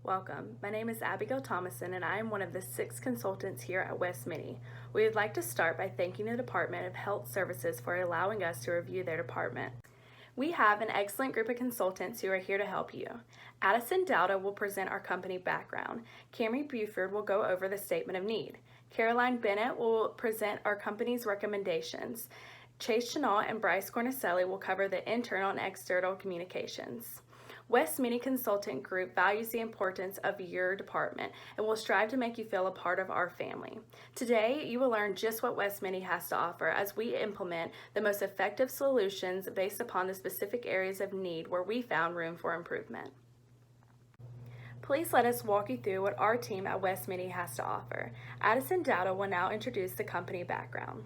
Welcome. My name is Abigail Thomason and I am one of the 6 consultants here at WestMedi. We would like to start by thanking the Department of Health Services for allowing us to review their department. We have an excellent group of consultants who are here to help you. Addison Dowda will present our company background. Camry Buford will go over the statement of need. Caroline Bennett will present our company's recommendations. Chase Chenault and Bryce Cornicelli will cover the internal and external communications. WestMedi Consultant Group values the importance of your department and will strive to make you feel a part of our family. Today, you will learn just what WestMedi has to offer as we implement the most effective solutions based upon the specific areas of need where we found room for improvement. Please let us walk you through what our team at WestMedi has to offer. Addison Dowda will now introduce the company background.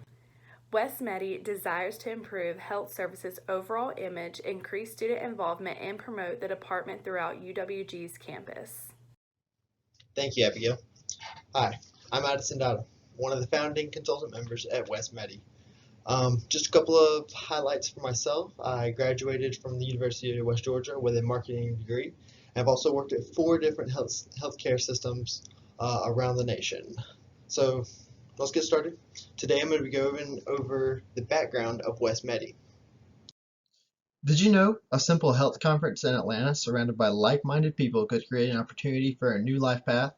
WestMedi desires to improve health services' overall image, increase student involvement, and promote the department throughout UWG's campus. Thank you, Abigail. Hi, I'm Addison Dowda, one of the founding consultant members at WestMedi. Just a couple of highlights for myself. I graduated from the University of West Georgia with a marketing degree. I've also worked at 4 different healthcare systems around the nation. So let's get started. Today I'm going to be going over the background of WestMedi. Did you know a simple health conference in Atlanta surrounded by like-minded people could create an opportunity for a new life path?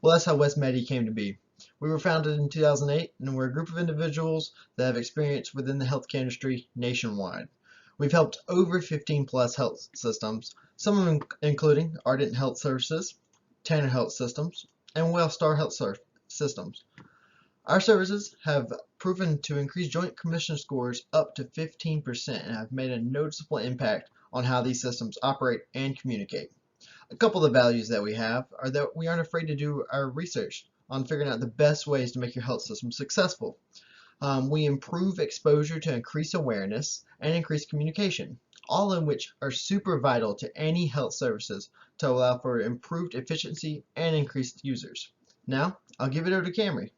Well, that's how WestMedi came to be. We were founded in 2008 and we're a group of individuals that have experience within the healthcare industry nationwide. We've helped over 15 plus health systems, some of them including Ardent Health Services, Tanner Health Systems, and Wellstar Health Systems. Our services have proven to increase Joint Commission scores up to 15% and have made a noticeable impact on how these systems operate and communicate. A couple of the values that we have are that we aren't afraid to do our research on figuring out the best ways to make your health system successful. We improve exposure to increase awareness and increase communication, all of which are super vital to any health services to allow for improved efficiency and increased users. Now, I'll give it over to Camry.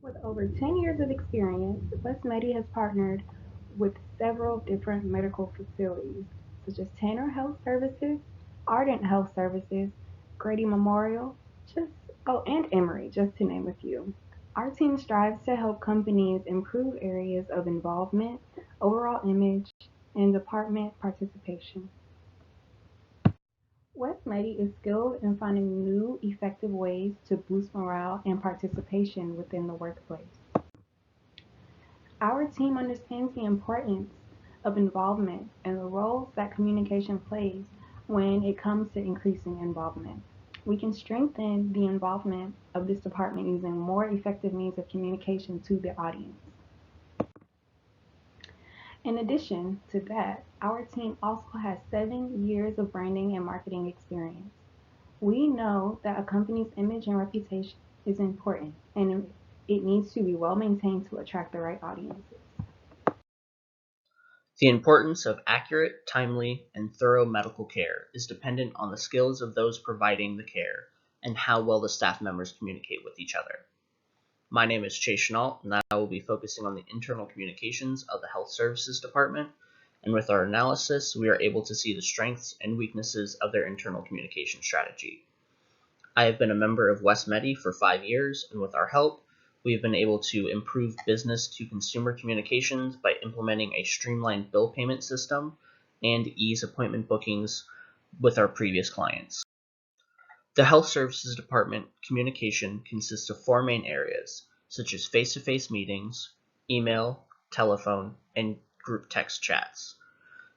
With over 10 years of experience, WestMedi has partnered with several different medical facilities, such as Tanner Health Services, Ardent Health Services, Grady Memorial, and Emory, just to name a few. Our team strives to help companies improve areas of involvement, overall image, and department participation. WestMedi is skilled in finding new, effective ways to boost morale and participation within the workplace. Our team understands the importance of involvement and the roles that communication plays when it comes to increasing involvement. We can strengthen the involvement of this department using more effective means of communication to the audience. In addition to that, our team also has 7 years of branding and marketing experience. We know that a company's image and reputation is important, and it needs to be well maintained to attract the right audiences. The importance of accurate, timely, and thorough medical care is dependent on the skills of those providing the care and how well the staff members communicate with each other. My name is Chase Chenault, and I will be focusing on the internal communications of the Health Services Department, and with our analysis, we are able to see the strengths and weaknesses of their internal communication strategy. I have been a member of WestMedi for 5 years, and with our help, we have been able to improve business-to-consumer communications by implementing a streamlined bill payment system and ease appointment bookings with our previous clients. The Health Services Department communication consists of 4 main areas, such as face-to-face meetings, email, telephone, and group text chats.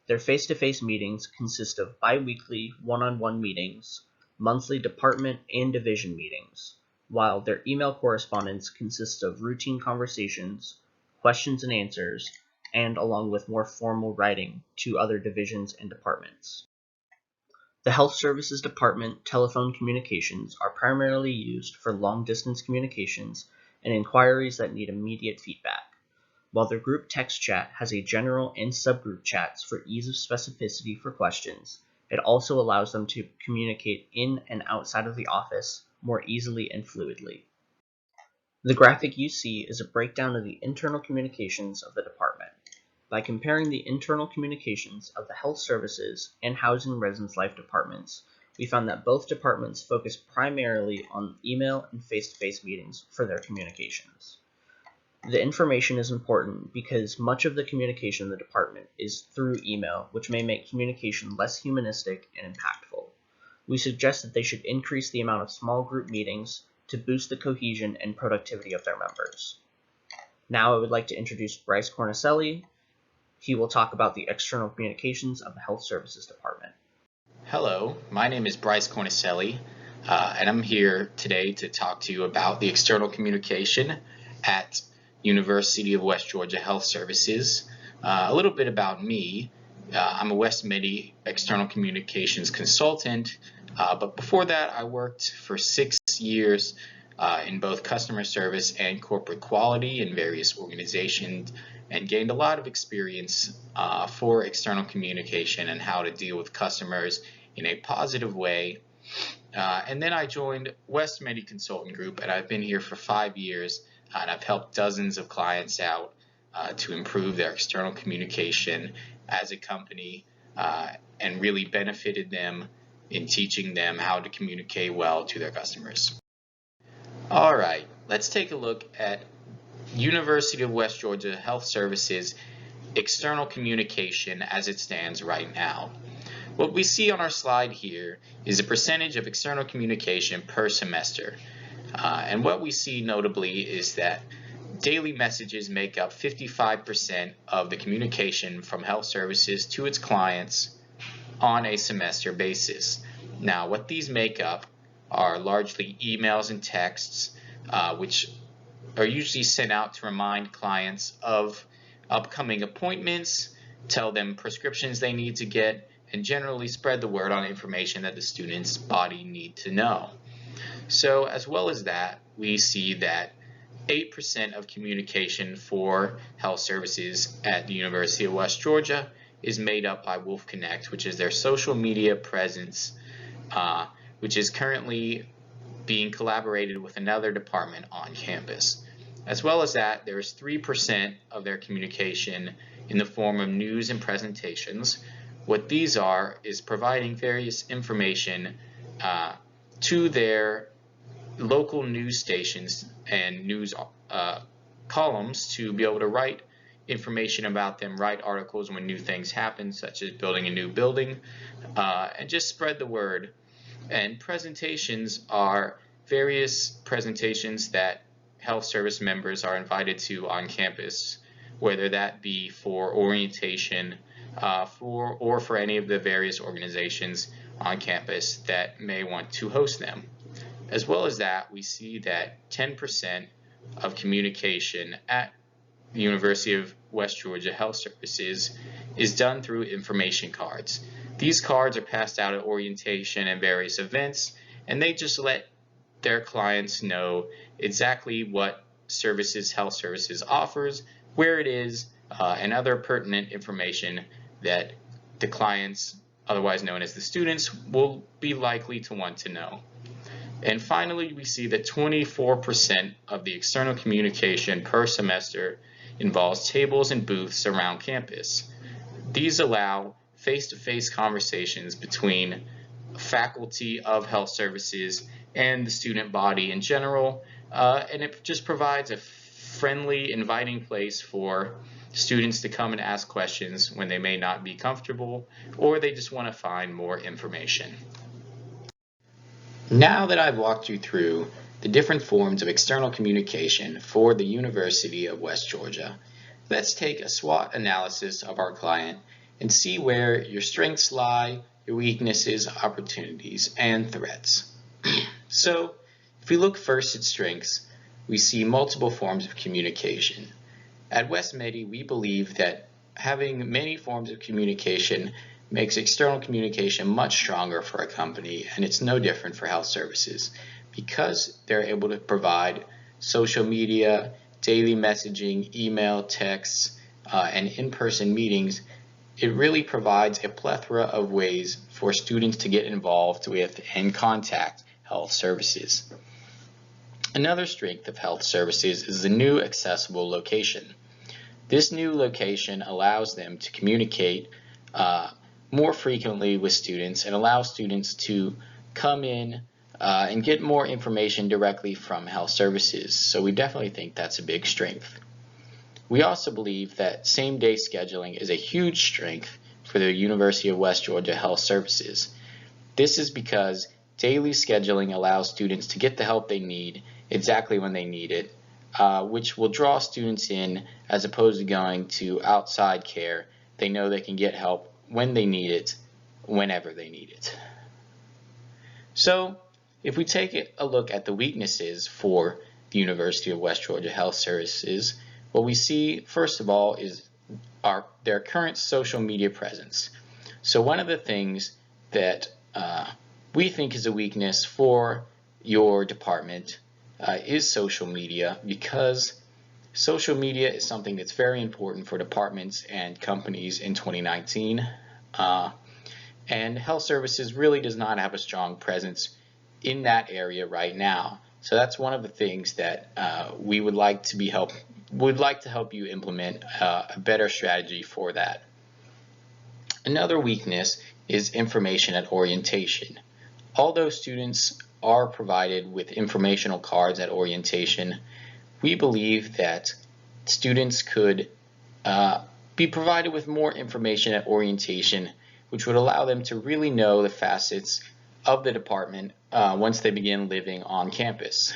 Their face-to-face meetings consist of bi-weekly one-on-one meetings, monthly department and division meetings, while their email correspondence consists of routine conversations, questions and answers, and along with more formal writing to other divisions and departments. The Health Services Department telephone communications are primarily used for long-distance communications and inquiries that need immediate feedback, while their group text chat has a general and subgroup chats for ease of specificity for questions. It also allows them to communicate in and outside of the office more easily and fluidly. The graphic you see is a breakdown of the internal communications of the department. By comparing the internal communications of the Health Services and Housing and Residence Life departments, we found that both departments focus primarily on email and face-to-face meetings for their communications. The information is important because much of the communication in the department is through email, which may make communication less humanistic and impactful. We suggest that they should increase the amount of small group meetings to boost the cohesion and productivity of their members. Now I would like to introduce Bryce Cornicelli. He will talk about the external communications of the Health Services Department. Hello, my name is Bryce Cornicelli, and I'm here today to talk to you about the external communication at University of West Georgia Health Services. A little bit about me. I'm a WestMedi external communications consultant, but before that I worked for 6 years in both customer service and corporate quality in various organizations, and gained a lot of experience for external communication and how to deal with customers in a positive way. And then I joined WestMedi Consultant Group, and I've been here for 5 years, and I've helped dozens of clients out to improve their external communication as a company, and really benefited them in teaching them how to communicate well to their customers. All right, let's take a look at University of West Georgia Health Services external communication as it stands right now. What we see on our slide here is a percentage of external communication per semester. And what we see notably is that daily messages make up 55% of the communication from health services to its clients on a semester basis. Now, what these make up are largely emails and texts, which are usually sent out to remind clients of upcoming appointments, tell them prescriptions they need to get, and generally spread the word on information that the student's body need to know. So as well as that, we see that 8% of communication for health services at the University of West Georgia is made up by Wolf Connect, which is their social media presence, which is currently being collaborated with another department on campus. As well as that, there's 3% of their communication in the form of news and presentations. What these are is providing various information to their local news stations and news columns to be able to write information about them, write articles when new things happen, such as building a new building, and just spread the word. And presentations are various presentations that health service members are invited to on campus, whether that be for orientation or for any of the various organizations on campus that may want to host them. As well as that, we see that 10% of communication at the University of West Georgia Health Services is done through information cards. These cards are passed out at orientation and various events, and they just let their clients know exactly what services health services offers, where it is, and other pertinent information that the clients, otherwise known as the students, will be likely to want to know. And finally, we see that 24% of the external communication per semester involves tables and booths around campus. These allow face-to-face conversations between faculty of health services and the student body in general, and it just provides a friendly, inviting place for students to come and ask questions when they may not be comfortable or they just want to find more information. Now that I've walked you through the different forms of external communication for the University of West Georgia, let's take a SWOT analysis of our client and see where your strengths lie, your weaknesses, opportunities, and threats. So, if we look first at strengths, we see multiple forms of communication. At WestMedi, we believe that having many forms of communication makes external communication much stronger for a company, and it's no different for health services because they're able to provide social media, daily messaging, email, texts, and in-person meetings. It really provides a plethora of ways for students to get involved with and contact health services. Another strength of health services is the new accessible location. This new location allows them to communicate more frequently with students and allow students to come in and get more information directly from health services. So we definitely think that's a big strength. We also believe that same-day scheduling is a huge strength for the University of West Georgia Health Services. This is because daily scheduling allows students to get the help they need exactly when they need it, which will draw students in as opposed to going to outside care. They know they can get help when they need it, whenever they need it. So, if we take a look at the weaknesses for the University of West Georgia Health Services, what we see, first of all, is their current social media presence. So one of the things that we think is a weakness for your department is social media, because social media is something that's very important for departments and companies in 2019. And health services really does not have a strong presence in that area right now. So that's one of the things that we would like to help you implement a better strategy for that. Another weakness is information at orientation. Although students are provided with informational cards at orientation, we believe that students could be provided with more information at orientation, which would allow them to really know the facets of the department once they begin living on campus.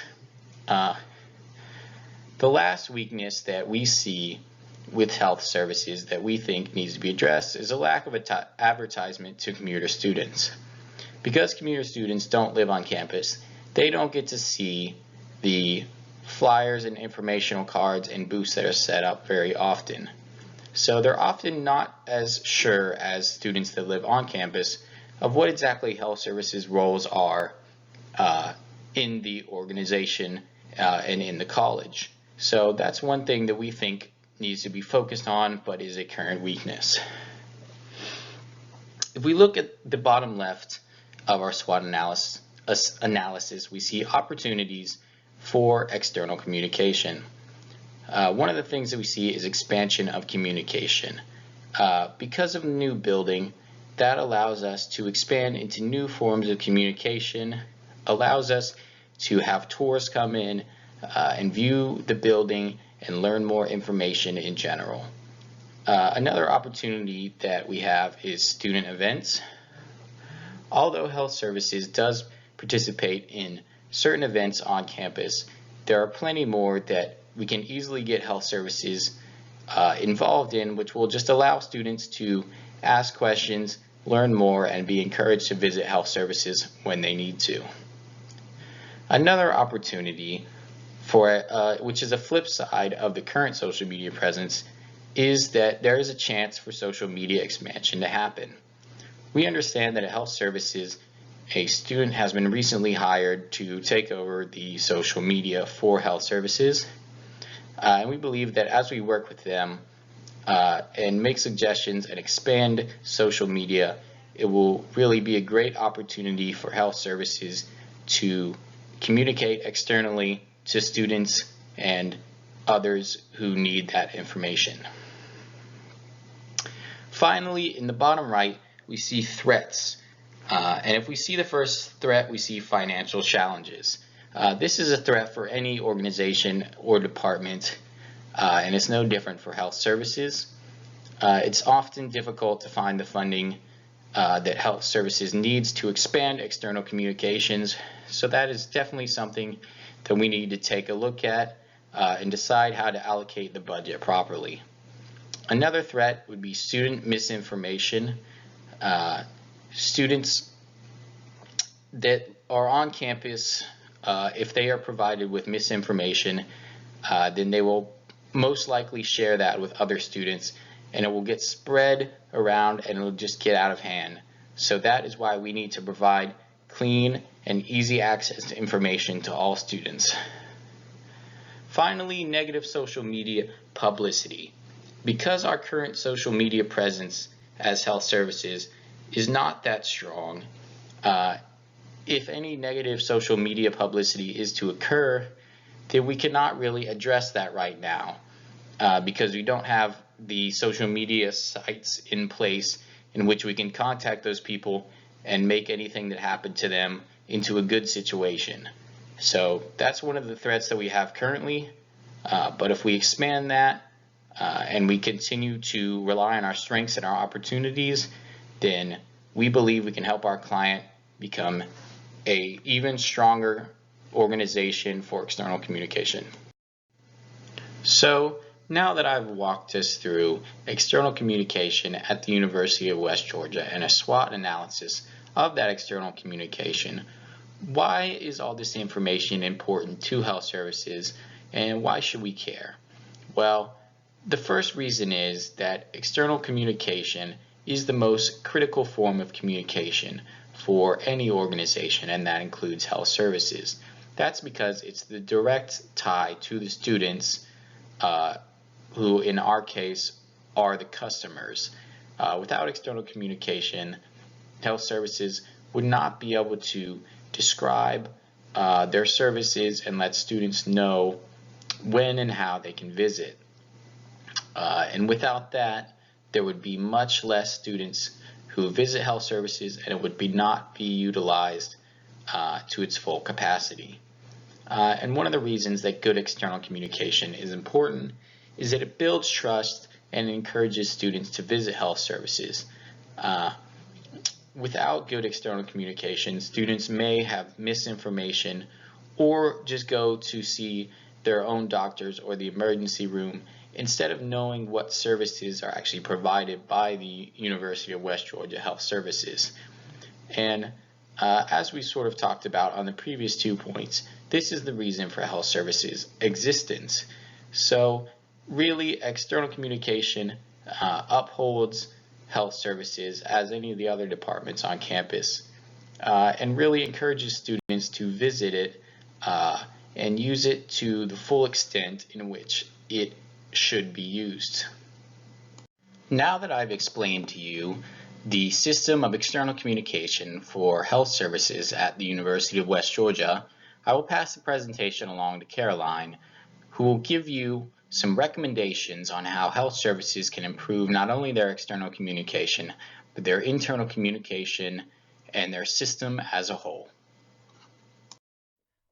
The last weakness that we see with health services that we think needs to be addressed is a lack of advertisement to commuter students. Because commuter students don't live on campus, they don't get to see the flyers and informational cards and booths that are set up very often. So they're often not as sure as students that live on campus of what exactly health services roles are in the organization and in the college. So that's one thing that we think needs to be focused on, but is a current weakness. If we look at the bottom left of our SWOT analysis, we see opportunities for external communication. One of the things that we see is expansion of communication. Because of the new building, that allows us to expand into new forms of communication, allows us to have tours come in and view the building and learn more information in general. Another opportunity that we have is student events. Although health services does participate in certain events on campus, there are plenty more that we can easily get health services involved in, which will just allow students to ask questions, learn more, and be encouraged to visit health services when they need to. Another opportunity which is a flip side of the current social media presence, is that there is a chance for social media expansion to happen. We understand that at health services, a student has been recently hired to take over the social media for health services, and we believe that as we work with them and make suggestions and expand social media, it will really be a great opportunity for health services to communicate externally to students and others who need that information. Finally, in the bottom right, we see threats. And if we see the first threat, we see financial challenges. This is a threat for any organization or department, and it's no different for health services. It's often difficult to find the funding that health services needs to expand external communications, so that is definitely something that we need to take a look at and decide how to allocate the budget properly. Another threat would be student misinformation. Students that are on campus, if they are provided with misinformation, then they will most likely share that with other students, and it will get spread around and it will just get out of hand. So that is why we need to provide clean and easy access to information to all students. Finally, negative social media publicity. Because our current social media presence as health services is not that strong, if any negative social media publicity is to occur, then we cannot really address that right now because we don't have the social media sites in place in which we can contact those people and make anything that happened to them into a good situation. So that's one of the threats that we have currently. But if we expand that and we continue to rely on our strengths and our opportunities, then we believe we can help our client become an even stronger organization for external communication. So now that I've walked us through external communication at the University of West Georgia and a SWOT analysis of that external communication, why is all this information important to health services and why should we care? Well, the first reason is that external communication is the most critical form of communication for any organization, and that includes health services. That's because it's the direct tie to the students who in our case are the customers. Without external communication, health services would not be able to describe their services and let students know when and how they can visit. And without that, there would be much less students who visit health services, and it would not be utilized to its full capacity. And one of the reasons that good external communication is important is that it builds trust and encourages students to visit health services. Without good external communication, students may have misinformation or just go to see their own doctors or the emergency room instead of knowing what services are actually provided by the University of West Georgia Health Services. And as we sort of talked about on the previous 2 points, this is the reason for health services existence. So really, external communication upholds health services as any of the other departments on campus and really encourages students to visit it and use it to the full extent in which it should be used. Now that I've explained to you the system of external communication for health services at the University of West Georgia, I will pass the presentation along to Caroline, who will give you some recommendations on how health services can improve not only their external communication, but their internal communication and their system as a whole.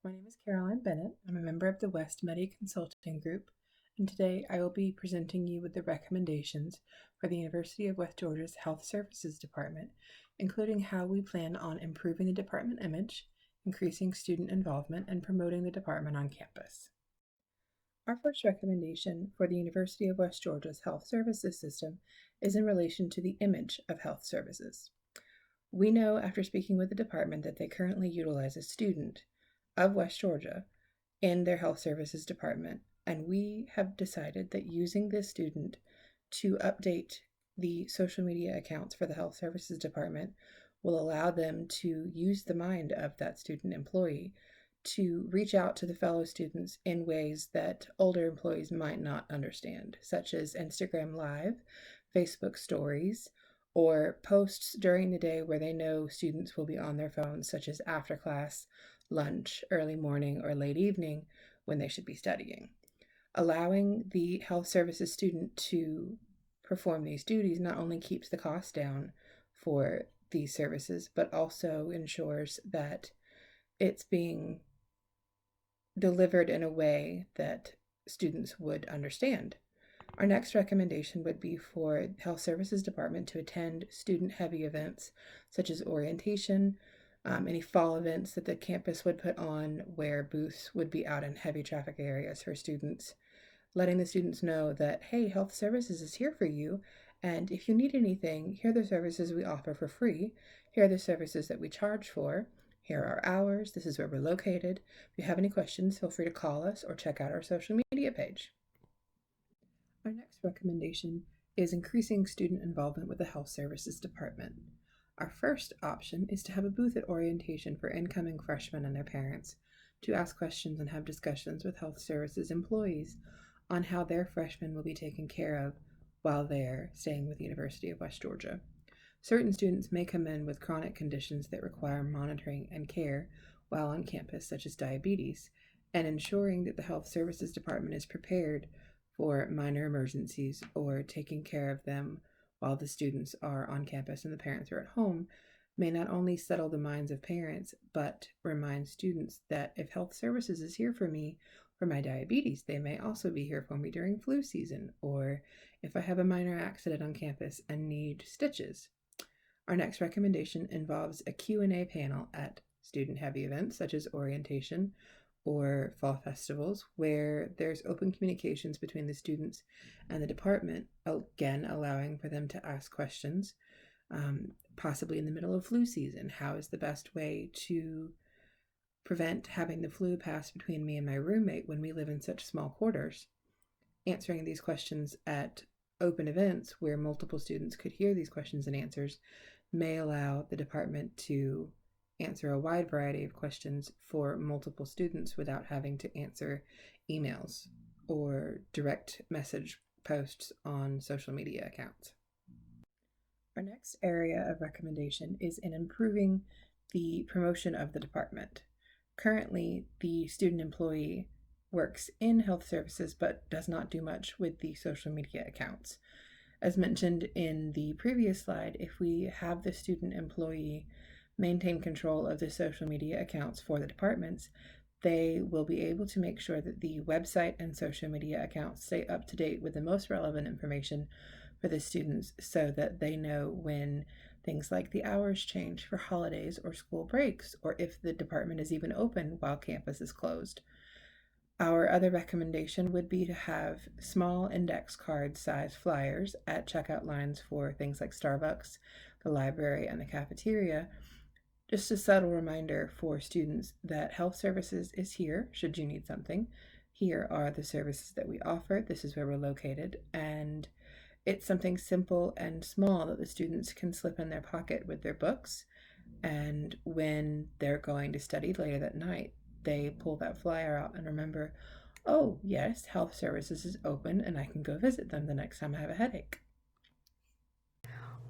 My name is Caroline Bennett. I'm a member of the WestMedi Consulting Group, and today I will be presenting you with the recommendations for the University of West Georgia's Health Services Department, including how we plan on improving the department image, increasing student involvement, and promoting the department on campus. Our first recommendation for the University of West Georgia's Health Services System is in relation to the image of health services. We know after speaking with the department that they currently utilize a student of West Georgia in their health services department, and we have decided that using this student to update the social media accounts for the health services department will allow them to use the mind of that student employee to reach out to the fellow students in ways that older employees might not understand, such as Instagram Live, Facebook Stories, or posts during the day where they know students will be on their phones, such as after class, lunch, early morning, or late evening when they should be studying. Allowing the health services student to perform these duties not only keeps the cost down for these services, but also ensures that it's being delivered in a way that students would understand. Our next recommendation would be for the Health Services Department to attend student-heavy events such as orientation, any fall events that the campus would put on where booths would be out in heavy traffic areas for students, letting the students know that, hey, health services is here for you, and if you need anything, here are the services we offer for free, here are the services that we charge for, here are our hours, this is where we're located. If you have any questions, feel free to call us or check out our social media page. Our next recommendation is increasing student involvement with the Health Services Department. Our first option is to have a booth at orientation for incoming freshmen and their parents to ask questions and have discussions with health services employees on how their freshmen will be taken care of while they're staying with the University of West Georgia. Certain students may come in with chronic conditions that require monitoring and care while on campus, such as diabetes, and ensuring that the Health Services Department is prepared for minor emergencies or taking care of them while the students are on campus and the parents are at home may not only settle the minds of parents, but remind students that if health services is here for me for my diabetes, they may also be here for me during flu season, or if I have a minor accident on campus and need stitches. Our next recommendation involves a Q&A panel at student-heavy events such as orientation or fall festivals, where there's open communications between the students and the department, again allowing for them to ask questions, possibly in the middle of flu season. How is the best way to prevent having the flu pass between me and my roommate when we live in such small quarters? Answering these questions at open events where multiple students could hear these questions and answers may allow the department to answer a wide variety of questions for multiple students without having to answer emails or direct message posts on social media accounts. Our next area of recommendation is in improving the promotion of the department. Currently, the student employee works in health services but does not do much with the social media accounts. As mentioned in the previous slide, if we have the student employee maintain control of the social media accounts for the departments, they will be able to make sure that the website and social media accounts stay up to date with the most relevant information for the students so that they know when things like the hours change for holidays or school breaks, or if the department is even open while campus is closed. Our other recommendation would be to have small index card size flyers at checkout lines for things like Starbucks, the library, and the cafeteria. Just a subtle reminder for students that health services is here should you need something. Here are the services that we offer. This is where we're located. And it's something simple and small that the students can slip in their pocket with their books. And when they're going to study later that night, they pull that flyer out and remember, oh, yes, health services is open and I can go visit them the next time I have a headache.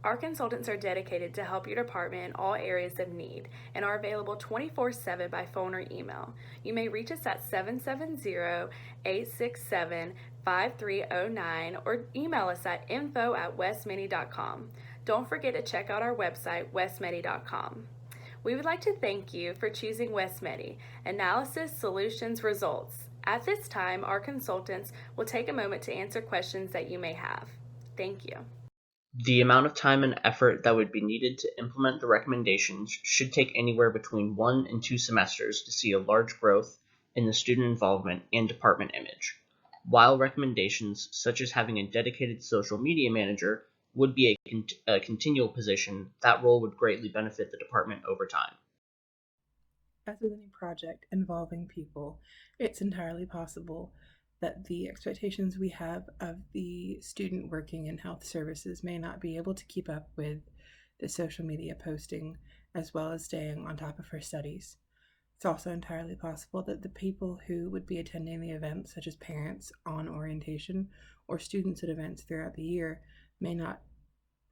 Our consultants are dedicated to help your department in all areas of need and are available 24/7 by phone or email. You may reach us at 770-867-5309 or email us at info@westmedi.com. Don't forget to check out our website, westmedi.com. We would like to thank you for choosing WestMedi, Analysis, Solutions, Results. At this time, our consultants will take a moment to answer questions that you may have. Thank you. The amount of time and effort that would be needed to implement the recommendations should take anywhere between 1 and 2 semesters to see a large growth in the student involvement and department image. While recommendations such as having a dedicated social media manager would be a continual position, that role would greatly benefit the department over time. As with any project involving people, it's entirely possible that the expectations we have of the student working in health services may not be able to keep up with the social media posting as well as staying on top of her studies. It's also entirely possible that the people who would be attending the events, such as parents on orientation or students at events throughout the year, may not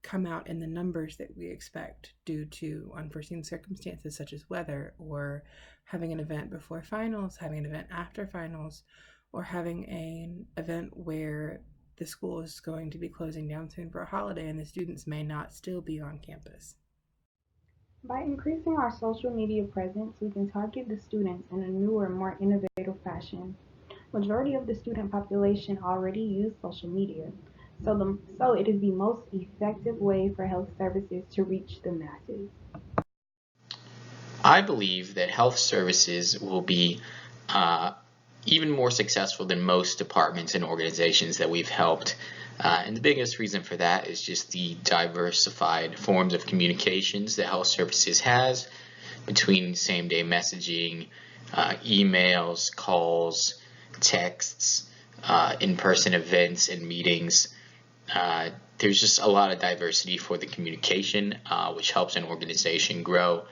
come out in the numbers that we expect due to unforeseen circumstances such as weather, or having an event before finals, having an event after finals, or having an event where the school is going to be closing down soon for a holiday and the students may not still be on campus. By increasing our social media presence, we can target the students in a newer, more innovative fashion. Majority of the student population already use social media, so it is the most effective way for health services to reach the masses. I believe that health services will be even more successful than most departments and organizations that we've helped. And the biggest reason for that is just the diversified forms of communications that health services has between same-day messaging, emails, calls, texts, in-person events and meetings. There's just a lot of diversity for the communication, which helps an organization grow.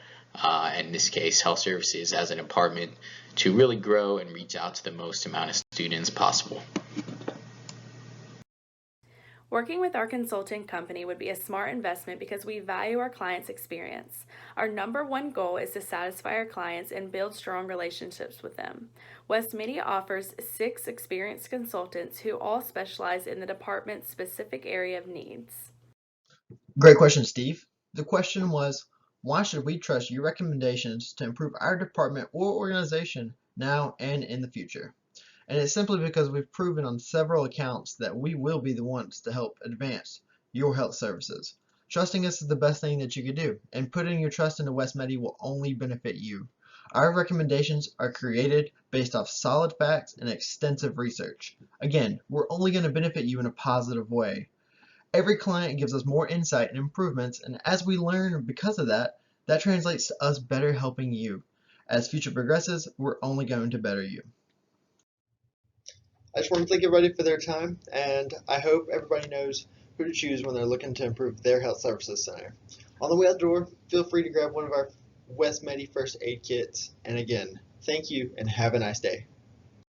In this case, health services as an department, to really grow and reach out to the most amount of students possible. Working with our consulting company would be a smart investment because we value our clients' experience. Our number one goal is to satisfy our clients and build strong relationships with them. WestMedi offers 6 experienced consultants who all specialize in the department's specific area of needs. Great question, Steve. The question was, why should we trust your recommendations to improve our department or organization now and in the future? And it's simply because we've proven on several accounts that we will be the ones to help advance your health services. Trusting us is the best thing that you could do, and putting your trust into WestMedi will only benefit you. Our recommendations are created based off solid facts and extensive research. Again, we're only going to benefit you in a positive way. Every client gives us more insight and improvements, and as we learn because of that, that translates to us better helping you. As future progresses, we're only going to better you. I just want to thank everybody for their time, and I hope everybody knows who to choose when they're looking to improve their health services center. On the way out the door, feel free to grab one of our WestMedi first aid kits. And again, thank you and have a nice day.